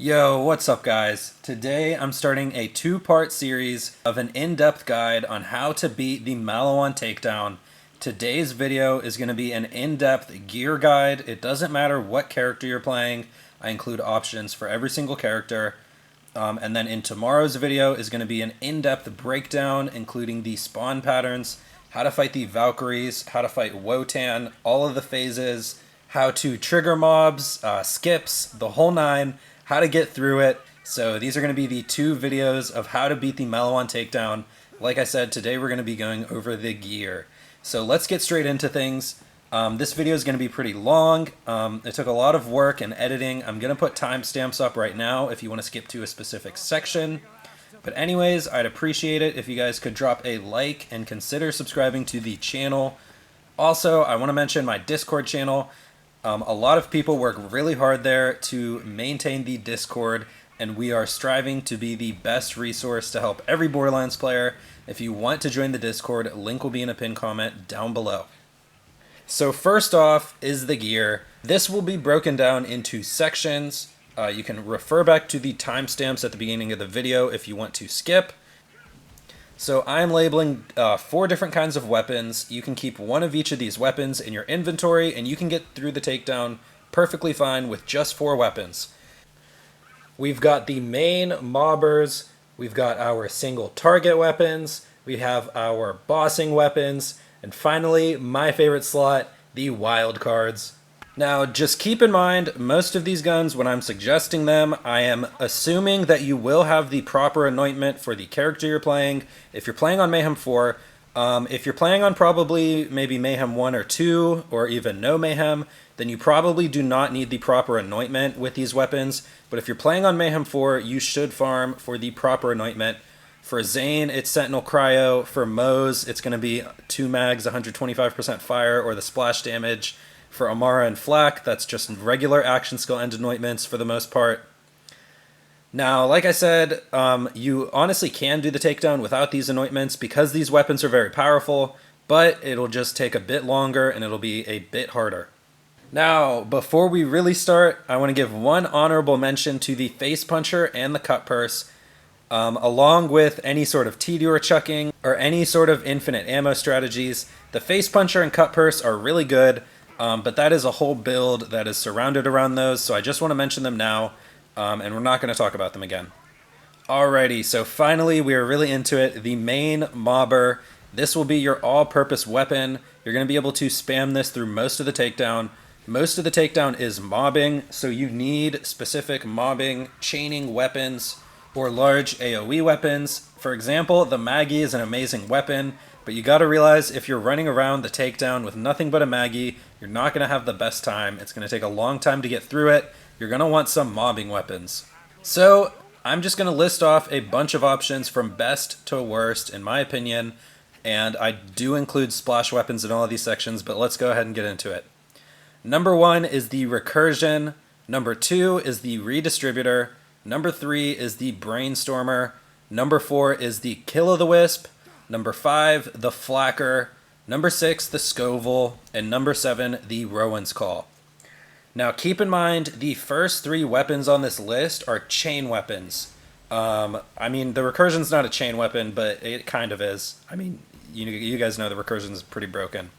Yo, what's up guys? Today I'm starting a two-part series of an in-depth guide on how to beat the Maliwan Takedown. Today's video is going to be an in-depth gear guide. It doesn't matter what character you're playing. I include options for every single character. And then in tomorrow's video is going to be an in-depth breakdown, including the spawn patterns, how to fight the Valkyries, how to fight Wotan, all of the phases, how to trigger mobs, skips, the whole nine, how to get through it. So these are going to be the two videos of how to beat the Maliwan Takedown. Like I said, today we're going to be going over the gear. So let's get straight into things. This video is going to be pretty long. It took a lot of work and editing. I'm going to put timestamps up right now if you want to skip to a specific section. But anyways, I'd appreciate it if you guys could drop a like and consider subscribing to the channel. Also, I want to mention my Discord channel. A lot of people work really hard there to maintain the Discord, and we are striving to be the best resource to help every Borderlands player. If you want to join the Discord, link will be in a pinned comment down below. So first off is the gear. This will be broken down into sections. You can refer back to the timestamps at the beginning of the video if you want to skip. So I'm labeling 4 different kinds of weapons. You can keep one of each of these weapons in your inventory, and you can get through the takedown perfectly fine with just 4 weapons. We've got the main mobbers, we've got our single target weapons, we have our bossing weapons, and finally, my favorite slot, the wild cards. Now, just keep in mind, most of these guns, when I'm suggesting them, I am assuming that you will have the proper anointment for the character you're playing. If you're playing on Mayhem 4, if you're playing on probably maybe Mayhem 1 or 2, or even no Mayhem, then you probably do not need the proper anointment with these weapons. But if you're playing on Mayhem 4, you should farm for the proper anointment. For Zane, it's Sentinel Cryo. For Moze, it's going to be 2 mags, 125% fire, or the splash damage. For Amara and Flak, that's just regular action skill end anointments for the most part. Now, like I said, you honestly can do the takedown without these anointments because these weapons are very powerful, but it'll just take a bit longer and it'll be a bit harder. Now, before we really start, I want to give one honorable mention to the Face Puncher and the Cut Purse. Along with any sort of T-Dure chucking or any sort of infinite ammo strategies, the Face Puncher and Cut Purse are really good. But that is a whole build that is surrounded around those, so I just want to mention them now, and we're not going to talk about them again. Alrighty, so finally we are really into it. The main mobber. This will be your all-purpose weapon. You're going to be able to spam this through most of the takedown. Most of the takedown is mobbing, so you need specific mobbing, chaining weapons, or large AoE weapons. For example, the Maggie is an amazing weapon, but you gotta realize if you're running around the takedown with nothing but a Maggie, you're not gonna have the best time. It's gonna take a long time to get through it. You're gonna want some mobbing weapons. So I'm just gonna list off a bunch of options from best to worst, in my opinion, and I do include splash weapons in all of these sections, but let's go ahead and get into it. Number 1 is the Recursion. Number 2 is the Redistributor. Number 3 is the Brainstormer. Number 4 is the Kill-o'-the-Wisp. Number 5, the Flacker. Number 6, the Scoville. And number 7, the Rowan's Call. Now keep in mind, the first 3 weapons on this list are chain weapons. I mean, the Recursion's not a chain weapon, but it kind of is. I mean, you guys know the Recursion's pretty broken.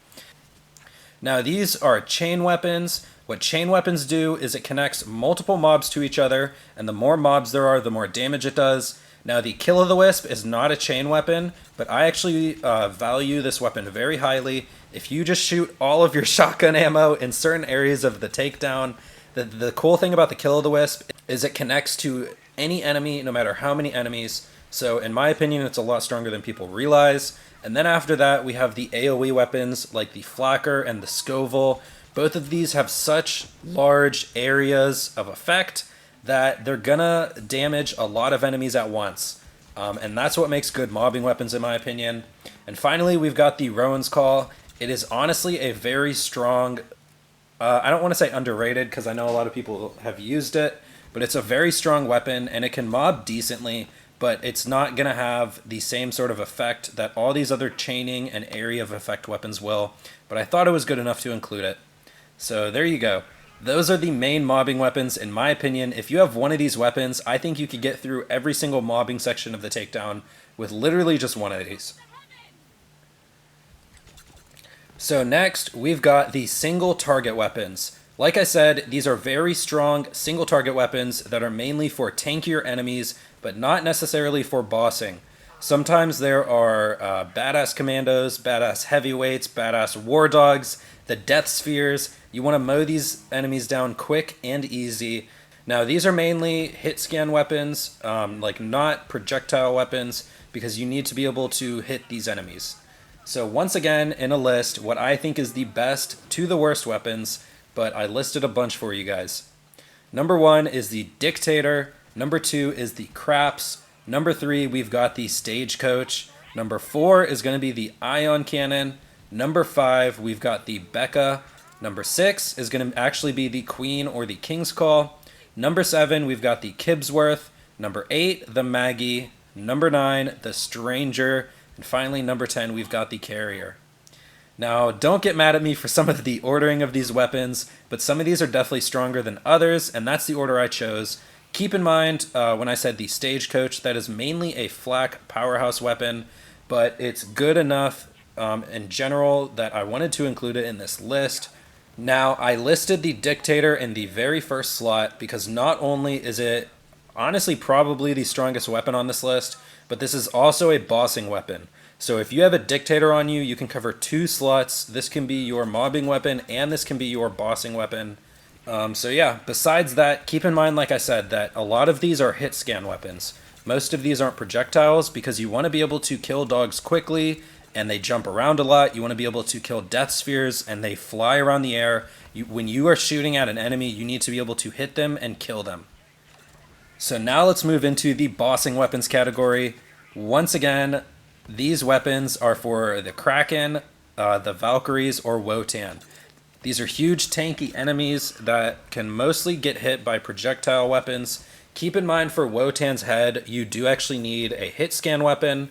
Now these are chain weapons. What chain weapons do is it connects multiple mobs to each other, and the more mobs there are, the more damage it does. Now the Kill-o'-the-Wisp is not a chain weapon, but I actually value this weapon very highly. If you just shoot all of your shotgun ammo in certain areas of the takedown, the cool thing about the Kill-o'-the-Wisp is it connects to any enemy, no matter how many enemies. So in my opinion, it's a lot stronger than people realize. And then after that, we have the AoE weapons like the Flacker and the Scoville. Both of these have such large areas of effect that they're gonna damage a lot of enemies at once. And that's what makes good mobbing weapons in my opinion. And finally, we've got the Rowan's Call. It is honestly a very strong, I don't want to say underrated because I know a lot of people have used it, but it's a very strong weapon and it can mob decently, but it's not gonna have the same sort of effect that all these other chaining and area of effect weapons will. But I thought it was good enough to include it. So there you go. Those are the main mobbing weapons in my opinion. If you have one of these weapons, I think you could get through every single mobbing section of the takedown with literally just one of these. So next, we've got the single target weapons. Like I said, these are very strong single target weapons that are mainly for tankier enemies, but not necessarily for bossing. Sometimes there are badass commandos, badass heavyweights, badass war dogs, the death spheres. You want to mow these enemies down quick and easy. Now these are mainly hit scan weapons, like not projectile weapons, because you need to be able to hit these enemies. So once again, in a list, what I think is the best to the worst weapons, but I listed a bunch for you guys. Number 1 is the Dictator. Number 2 is the Craps. Number 3, we've got the Stagecoach. Number 4 is going to be the Ion Cannon. Number 5, we've got the Becca. Number 6 is going to actually be the Queen or the King's Call. Number 7, we've got the Kibsworth. Number 8, the Maggie. Number 9, the Stranger. And finally, number 10, we've got the Carrier. Now, don't get mad at me for some of the ordering of these weapons, but some of these are definitely stronger than others, and that's the order I chose. Keep in mind, when I said the Stagecoach, that is mainly a flak powerhouse weapon, but it's good enough in general that I wanted to include it in this list. Now, I listed the Dictator in the very first slot because not only is it honestly probably the strongest weapon on this list, but this is also a bossing weapon. So if you have a Dictator on you, you can cover 2 slots. This can be your mobbing weapon and this can be your bossing weapon. So yeah, besides that, keep in mind, like I said, that a lot of these are hit scan weapons. Most of these aren't projectiles because you want to be able to kill dogs quickly and they jump around a lot. You want to be able to kill death spheres and they fly around the air. When you are shooting at an enemy, you need to be able to hit them and kill them. So now let's move into the bossing weapons category. Once again, these weapons are for the Kraken, the Valkyries, or Wotan. These are huge tanky enemies that can mostly get hit by projectile weapons. Keep in mind for Wotan's head, you do actually need a hit scan weapon.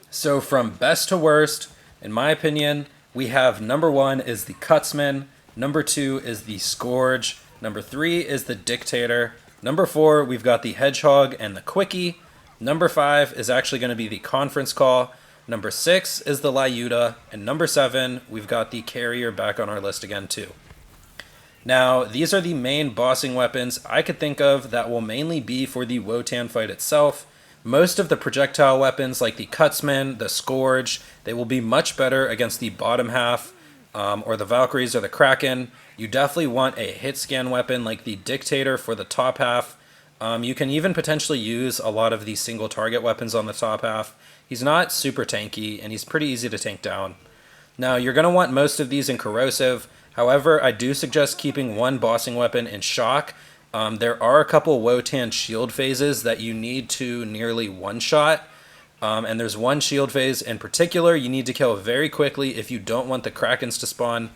So from best to worst, in my opinion, we have number 1 is the Cutsman, number 2 is the Scourge, number 3 is the Dictator, number 4 we've got the Hedgehog and the Quickie, number 5 is actually going to be the Conference Call, number 6 is the Lyuda, and number 7 we've got the Carrier back on our list again too. Now, these are the main bossing weapons I could think of that will mainly be for the Wotan fight itself. Most of the projectile weapons like the Cutsman, the Scourge, they will be much better against the bottom half or the Valkyries or the Kraken. You definitely want a hit scan weapon like the Dictator for the top half. You can even potentially use a lot of these single target weapons on the top half. He's not super tanky and he's pretty easy to tank down. Now, you're going to want most of these in corrosive. However, I do suggest keeping one bossing weapon in shock. There are a couple Wotan shield phases that you need to nearly one-shot. And there's one shield phase in particular you need to kill very quickly if you don't want the Krakens to spawn.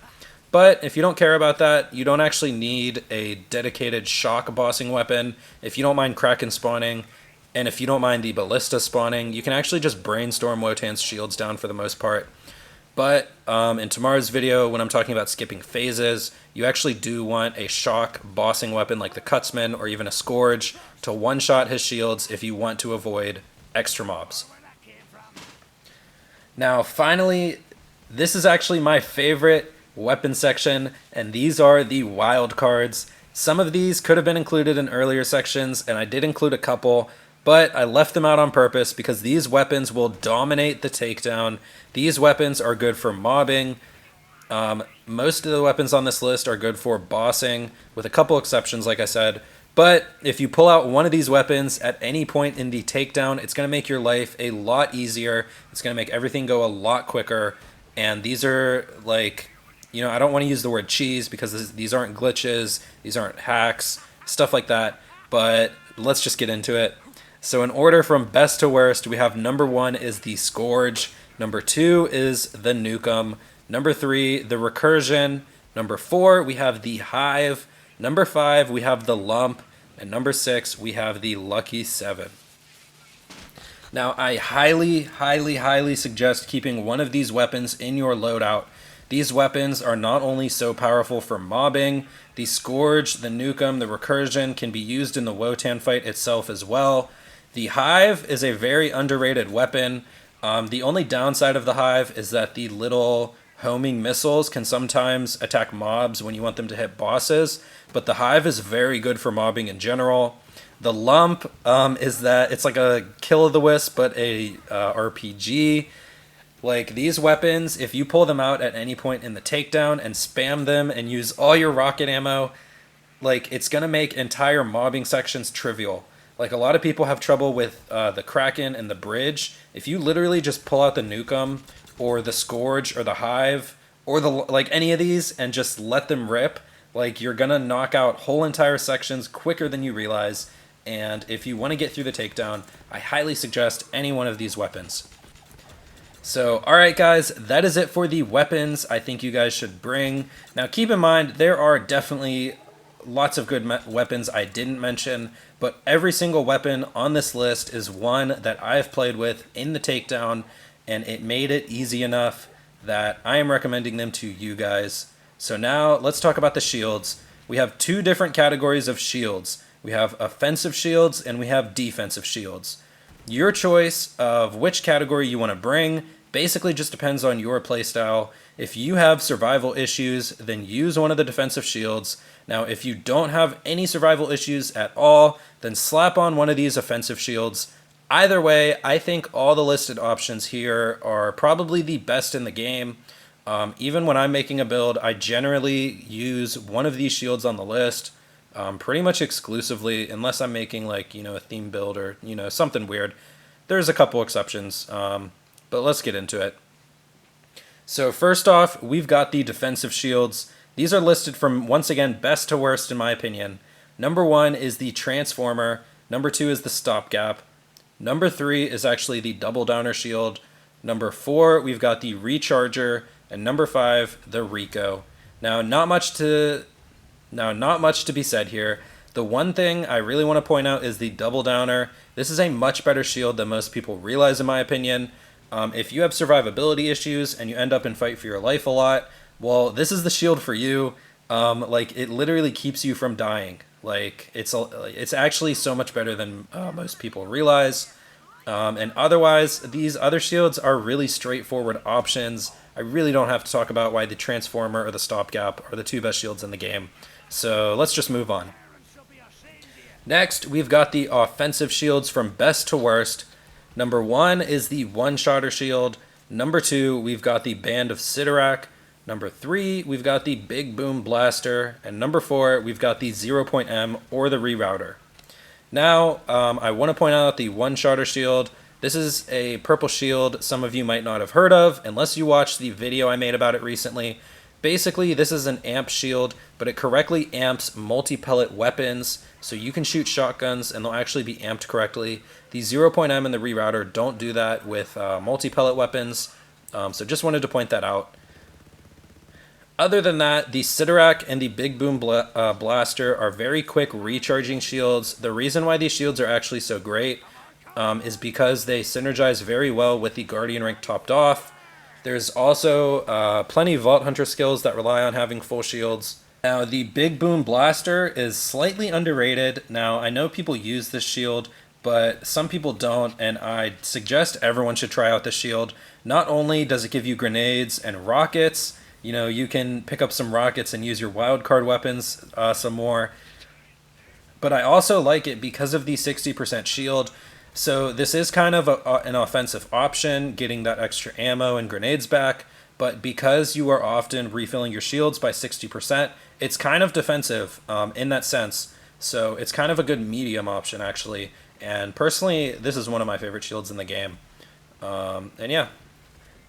But if you don't care about that, you don't actually need a dedicated shock bossing weapon. If you don't mind Kraken spawning, and if you don't mind the Ballista spawning, you can actually just brainstorm Wotan's shields down for the most part. But in tomorrow's video, when I'm talking about skipping phases, you actually do want a shock bossing weapon like the Cutsman or even a Scourge to one-shot his shields if you want to avoid extra mobs. Now, finally, this is actually my favorite weapon section, and these are the wild cards. Some of these could have been included in earlier sections, and I did include a couple, but I left them out on purpose because these weapons will dominate the takedown. These weapons are good for mobbing. Most of the weapons on this list are good for bossing, with a couple exceptions, like I said. But if you pull out one of these weapons at any point in the takedown, it's going to make your life a lot easier. It's going to make everything go a lot quicker. And these are like, you know, I don't want to use the word cheese because these aren't glitches, these aren't hacks, stuff like that. But let's just get into it. So in order from best to worst, we have number 1 is the Scourge, number 2 is the Nukem, number 3, the Recursion, number 4, we have the Hive, number 5, we have the Lump, and number 6, we have the Lucky 7. Now, I highly, highly, highly suggest keeping one of these weapons in your loadout. These weapons are not only so powerful for mobbing, the Scourge, the Nukem, the Recursion can be used in the Wotan fight itself as well. The Hive is a very underrated weapon. The only downside of the Hive is that the little homing missiles can sometimes attack mobs when you want them to hit bosses, but the Hive is very good for mobbing in general. The Lump is that it's like a Kill-o-the-Wisp, but a RPG. Like, these weapons, if you pull them out at any point in the takedown and spam them and use all your rocket ammo, like, it's going to make entire mobbing sections trivial. Like, a lot of people have trouble with the Kraken and the Bridge. If you literally just pull out the Nukem or the Scourge or the Hive or the like any of these and just let them rip, like, you're going to knock out whole entire sections quicker than you realize. And if you want to get through the takedown, I highly suggest any one of these weapons. So, alright guys, that is it for the weapons I think you guys should bring. Now keep in mind, there are definitely lots of good weapons I didn't mention, but every single weapon on this list is one that I've played with in the takedown, and it made it easy enough that I am recommending them to you guys. So now, let's talk about the shields. We have two different categories of shields. We have offensive shields and we have defensive shields. Your choice of which category you want to bring basically just depends on your playstyle. If you have survival issues, then use one of the defensive shields. Now, if you don't have any survival issues at all, then slap on one of these offensive shields. Either way, I think all the listed options here are probably the best in the game. Even when I'm making a build, I generally use one of these shields on the list. Pretty much exclusively, unless I'm making like, a theme build or, something weird. There's a couple exceptions, but let's get into it. So first off, we've got the defensive shields. These are listed from, once again, best to worst in my opinion. Number 1 is the Transformer. Number 2 is the Stopgap. Number 3 is actually the Double Downer Shield. Number 4, we've got the Recharger. And number 5, the Rico. Now, not much to be said here. The one thing I really want to point out is the Double Downer. This is a much better shield than most people realize, in my opinion. If you have survivability issues and you end up in fight for your life a lot, well, this is the shield for you. Like, it literally keeps you from dying. Like, it's actually so much better than most people realize. And otherwise, these other shields are really straightforward options. I really don't have to talk about why the Transformer or the Stopgap are the two best shields in the game. So let's just move on. Next, we've got the offensive shields from best to worst. Number 1 is the One-Shotter Shield. Number 2, we've got the Band of Sidorak. Number 3, we've got the Big Boom Blaster. And number 4, we've got the 0.M or the Rerouter. Now, I want to point out the One-Shotter Shield. This is a purple shield some of you might not have heard of, unless you watched the video I made about it recently. Basically, this is an amp shield, but it correctly amps multi-pellet weapons, so you can shoot shotguns and they'll actually be amped correctly. The 0.M and the Rerouter don't do that with multi-pellet weapons, so just wanted to point that out. Other than that, the Sidorak and the Big Boom Blaster are very quick recharging shields. The reason why these shields are actually so great is because they synergize very well with the Guardian rank topped off. There's also plenty of Vault Hunter skills that rely on having full shields. Now, the Big Boom Blaster is slightly underrated. Now, I know people use this shield, but some people don't, and I suggest everyone should try out this shield. Not only does it give you grenades and rockets, you can pick up some rockets and use your wildcard weapons some more, but I also like it because of the 60% shield. So this is kind of an offensive option, getting that extra ammo and grenades back, but because you are often refilling your shields by 60%, it's kind of defensive in that sense. So it's kind of a good medium option, actually. And personally, this is one of my favorite shields in the game. And yeah.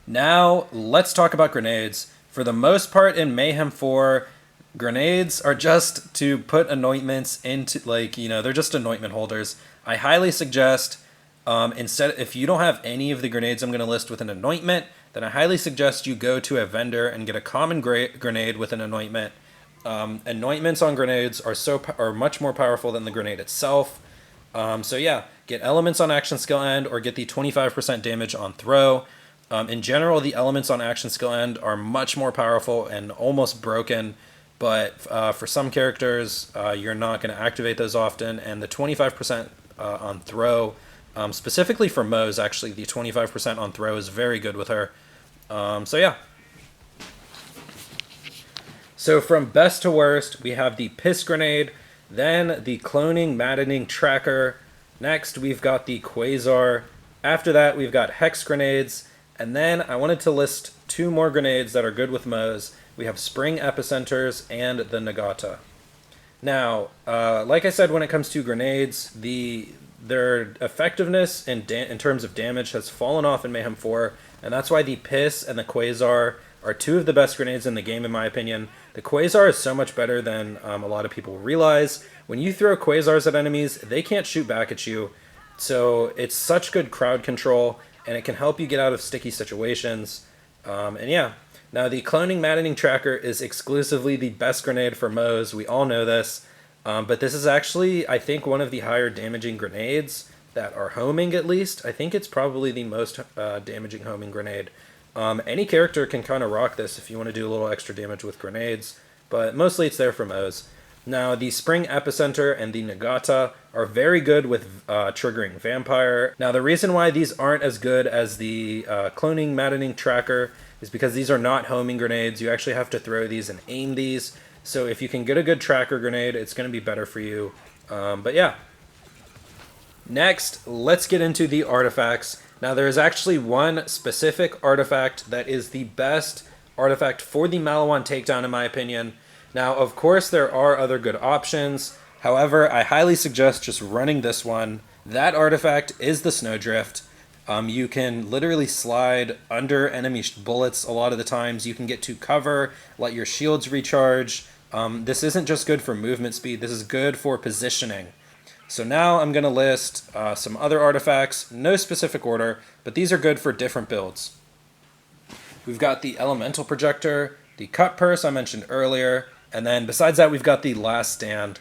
Now, let's talk about grenades. For the most part in Mayhem 4, grenades are just to put anointments into, they're just anointment holders. I highly suggest, instead, if you don't have any of the grenades I'm going to list with an anointment, then I highly suggest you go to a vendor and get a common grenade with an anointment. Anointments on grenades are much more powerful than the grenade itself. So yeah, get elements on action skill end or get the 25% damage on throw. In general, the elements on action skill end are much more powerful and almost broken, but for some characters, you're not going to activate those often, and the 25% on throw, specifically for Moze, actually, the 25% on throw is very good with her. So yeah. So from best to worst, we have the Piss Grenade, then the Cloning Maddening Tracker. Next, we've got the Quasar. After that, we've got Hex Grenades. And then I wanted to list 2 more grenades that are good with Moze. We have Spring Epicenters and the Nagata. Now, like I said, when it comes to grenades, their effectiveness in terms of damage has fallen off in Mayhem 4, and that's why the Piss and the Quasar are 2 of the best grenades in the game, in my opinion. The Quasar is so much better than a lot of people realize. When you throw Quasars at enemies, they can't shoot back at you, so it's such good crowd control, and it can help you get out of sticky situations. And yeah, now the Cloning Maddening Tracker is exclusively the best grenade for Moze. We all know this, but this is actually, I think, one of the higher damaging grenades that are homing, at least. I think it's probably the most damaging homing grenade. Any character can kind of rock this if you want to do a little extra damage with grenades, but mostly it's there for Moze. Now, the Spring Epicenter and the Nagata are very good with triggering Vampire. Now, the reason why these aren't as good as the Cloning Maddening Tracker is because these are not homing grenades. You actually have to throw these and aim these. So if you can get a good tracker grenade, it's going to be better for you. But yeah. Next, let's get into the artifacts. Now, there is actually one specific artifact that is the best artifact for the Maliwan Takedown, in my opinion. Now, of course, there are other good options. However, I highly suggest just running this one. That artifact is the Snowdrift. You can literally slide under enemy bullets a lot of the times. You can get to cover, let your shields recharge. This isn't just good for movement speed. This is good for positioning. So now I'm going to list some other artifacts. No specific order, but these are good for different builds. We've got the Elemental Projector, the Cut Purse I mentioned earlier, and then besides that, we've got the Last Stand.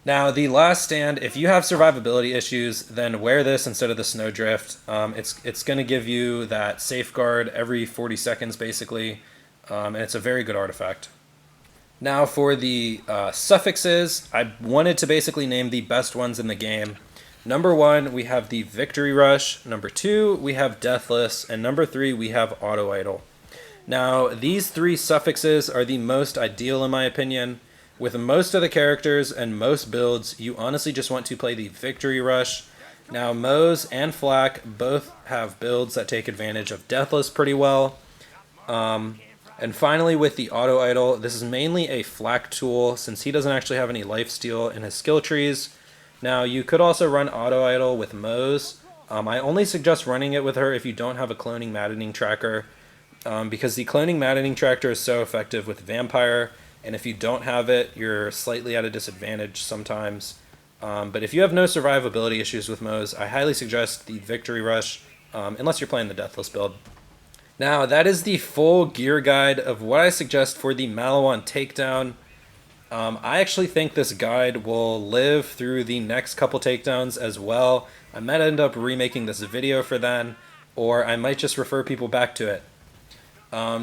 Now, the Last Stand, if you have survivability issues, then wear this instead of the Snowdrift. It's going to give you that safeguard every 40 seconds, basically, and it's a very good artifact. Now, for the suffixes, I wanted to basically name the best ones in the game. Number 1, we have the Victory Rush. Number 2, we have Deathless. And number 3, we have Auto Idol. Now, these 3 suffixes are the most ideal in my opinion. With most of the characters and most builds, you honestly just want to play the Victory Rush. Now, Moze and Flak both have builds that take advantage of Deathless pretty well. And finally, with the Auto Idol, this is mainly a Flak tool since he doesn't actually have any lifesteal in his skill trees. Now, you could also run Auto Idol with Moze. I only suggest running it with her if you don't have a Cloning Maddening Tracker. Because the Cloning Maddening Tracker is so effective with Vampire, and if you don't have it, you're slightly at a disadvantage sometimes. But if you have no survivability issues with Moze, I highly suggest the Victory Rush, unless you're playing the Deathless build. Now, that is the full gear guide of what I suggest for the Maliwan Takedown. I actually think this guide will live through the next couple takedowns as well. I might end up remaking this video for then, or I might just refer people back to it.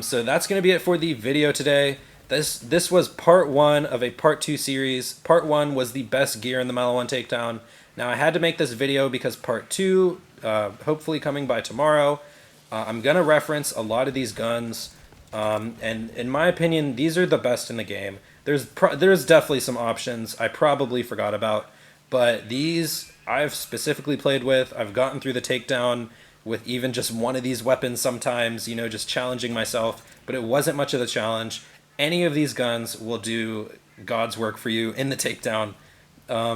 So that's going to be it for the video today. This was part 1 of a part 2 series. Part 1 was the best gear in the Maliwan Takedown. Now I had to make this video because part 2, hopefully coming by tomorrow, I'm going to reference a lot of these guns. And in my opinion, these are the best in the game. There's definitely some options I probably forgot about, but these I've specifically played with. I've gotten through the takedown with even just one of these weapons sometimes, you know, just challenging myself, but it wasn't much of the challenge. Any of these guns will do God's work for you in the takedown.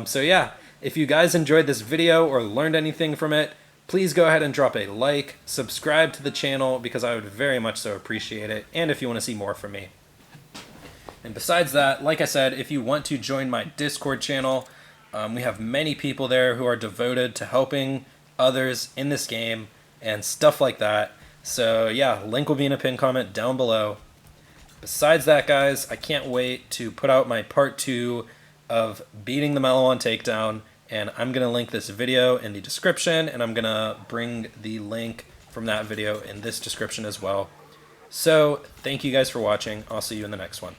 So yeah, if you guys enjoyed this video or learned anything from it, please go ahead and drop a like, subscribe to the channel because I would very much so appreciate it, and if you want to see more from me. And besides that, like I said, if you want to join my Discord channel, we have many people there who are devoted to helping others in this game and stuff like that. So yeah, link will be in a pinned comment down below. Besides that, guys, I can't wait to put out my part 2 of beating the Maliwan Takedown, and I'm going to link this video in the description, and I'm going to bring the link from that video in this description as well. So thank you guys for watching. I'll see you in the next one.